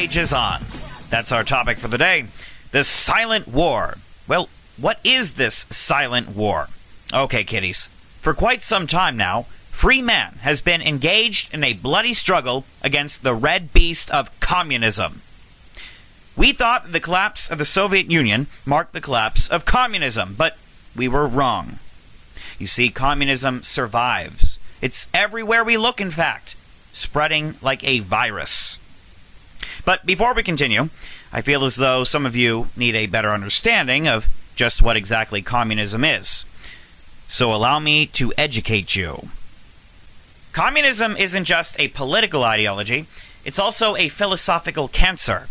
rages on. That's our topic for the day. The silent war. Well, what is this silent war? Okay, kiddies. For quite some time now, free man has been engaged in a bloody struggle against the red beast of communism. We thought that the collapse of the Soviet Union marked the collapse of communism, but we were wrong. You see, communism survives. It's everywhere we look, in fact, spreading like a virus. But before we continue, I feel as though some of you need a better understanding of just what exactly communism is. So allow me to educate you. Communism isn't just a political ideology, it's also a philosophical cancer.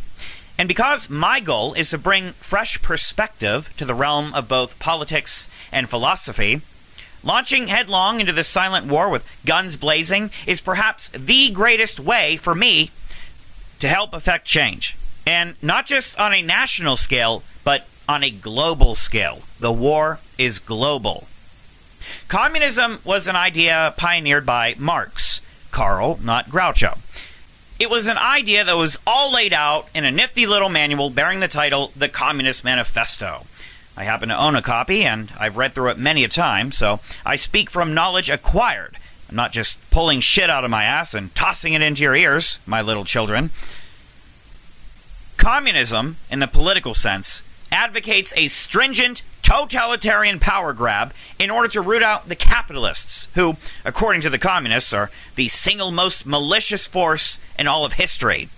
And because my goal is to bring fresh perspective to the realm of both politics and philosophy, launching headlong into this silent war with guns blazing is perhaps the greatest way for me to help effect change. And not just on a national scale, but on a global scale. The war is global. Communism was an idea pioneered by Marx. Karl, not Groucho. It was an idea that was all laid out in a nifty little manual bearing the title, The Communist Manifesto. I happen to own a copy, and I've read through it many a time, so I speak from knowledge acquired. I'm not just pulling shit out of my ass and tossing it into your ears, my little children. Communism, in the political sense, advocates a stringent, totalitarian power grab in order to root out the capitalists, who, according to the communists, are the single most malicious force in all of history.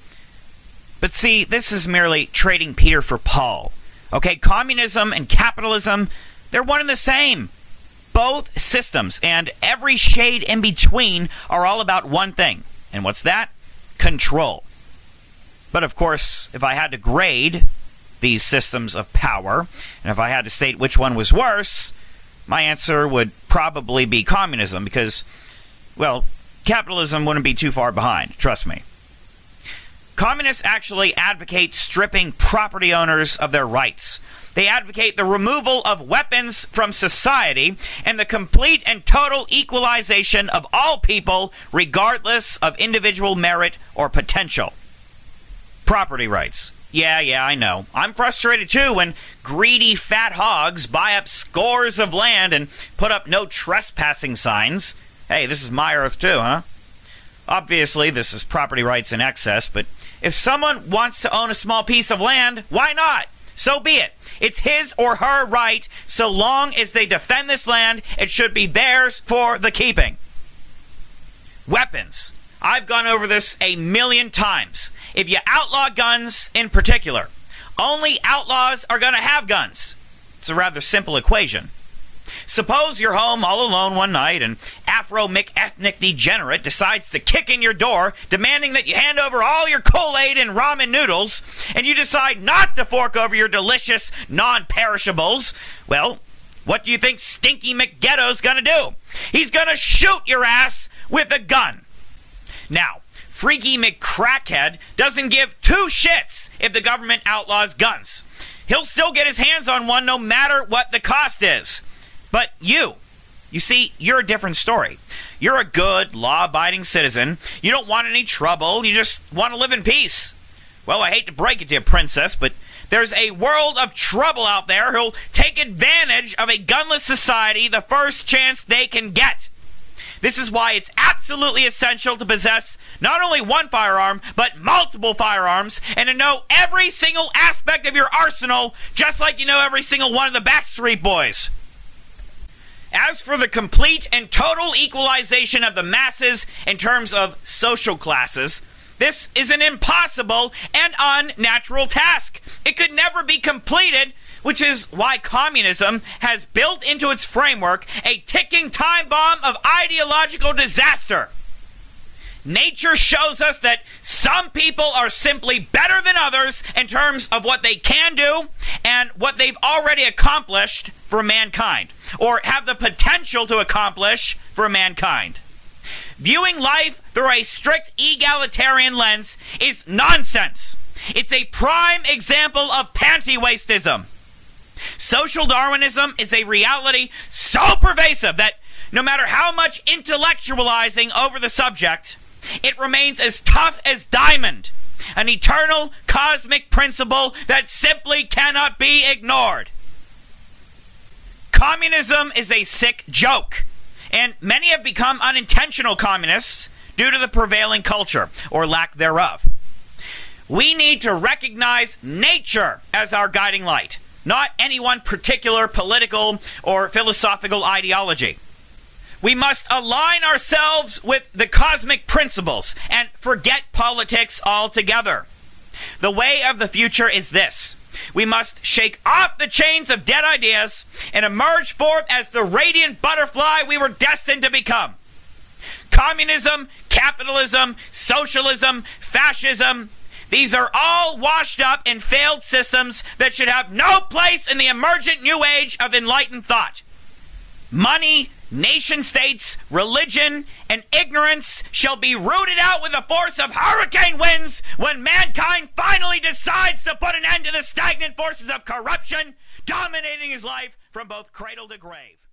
But see, this is merely trading Peter for Paul. Okay, communism and capitalism, they're one and the same. Both systems and every shade in between are all about one thing. And what's that? Control. But of course, if I had to grade these systems of power, and if I had to state which one was worse, my answer would probably be communism because, well, capitalism wouldn't be too far behind, trust me. Communists actually advocate stripping property owners of their rights. They advocate the removal of weapons from society and the complete and total equalization of all people regardless of individual merit or potential. Property rights. Yeah, I know. I'm frustrated too when greedy fat hogs buy up scores of land and put up no trespassing signs. Hey, this is my earth too, huh? Obviously, this is property rights in excess, but if someone wants to own a small piece of land, why not? So be it. It's his or her right. So long as they defend this land, it should be theirs for the keeping. Weapons. I've gone over this a million times. If you outlaw guns in particular, only outlaws are going to have guns. It's a rather simple equation. Suppose you're home all alone one night and Afro-ethnic degenerate decides to kick in your door demanding that you hand over all your Kool-Aid and ramen noodles, and you decide not to fork over your delicious non-perishables. Well, what do you think Stinky McGhetto's going to do? He's going to shoot your ass with a gun. Now, Freaky McCrackhead doesn't give two shits if the government outlaws guns. He'll still get his hands on one no matter what the cost is. But you see, you're a different story. You're a good, law-abiding citizen. You don't want any trouble. You just want to live in peace. Well, I hate to break it to you, princess, but there's a world of trouble out there who'll take advantage of a gunless society the first chance they can get. This is why it's absolutely essential to possess not only one firearm, but multiple firearms, and to know every single aspect of your arsenal, just like you know every single one of the Backstreet Boys. As for the complete and total equalization of the masses in terms of social classes, this is an impossible and unnatural task. It could never be completed, which is why communism has built into its framework a ticking time bomb of ideological disaster. Nature shows us that some people are simply better than others in terms of what they can do and what they've already accomplished for mankind, or have the potential to accomplish for mankind. Viewing life through a strict egalitarian lens is nonsense. It's a prime example of panty-wasteism. Social Darwinism is a reality so pervasive that no matter how much intellectualizing over the subject, it remains as tough as diamond. an eternal cosmic principle that simply cannot be ignored. Communism is a sick joke, and many have become unintentional communists due to the prevailing culture, or lack thereof. We need to recognize nature as our guiding light, not any one particular political or philosophical ideology. We must align ourselves with the cosmic principles and forget politics altogether. The way of the future is this. We must shake off the chains of dead ideas and emerge forth as the radiant butterfly we were destined to become. Communism, capitalism, socialism, fascism, these are all washed up and failed systems that should have no place in the emergent new age of enlightened thought. Money, nation-states, religion, and ignorance shall be rooted out with the force of hurricane winds when mankind finally decides to put an end to the stagnant forces of corruption dominating his life from both cradle to grave.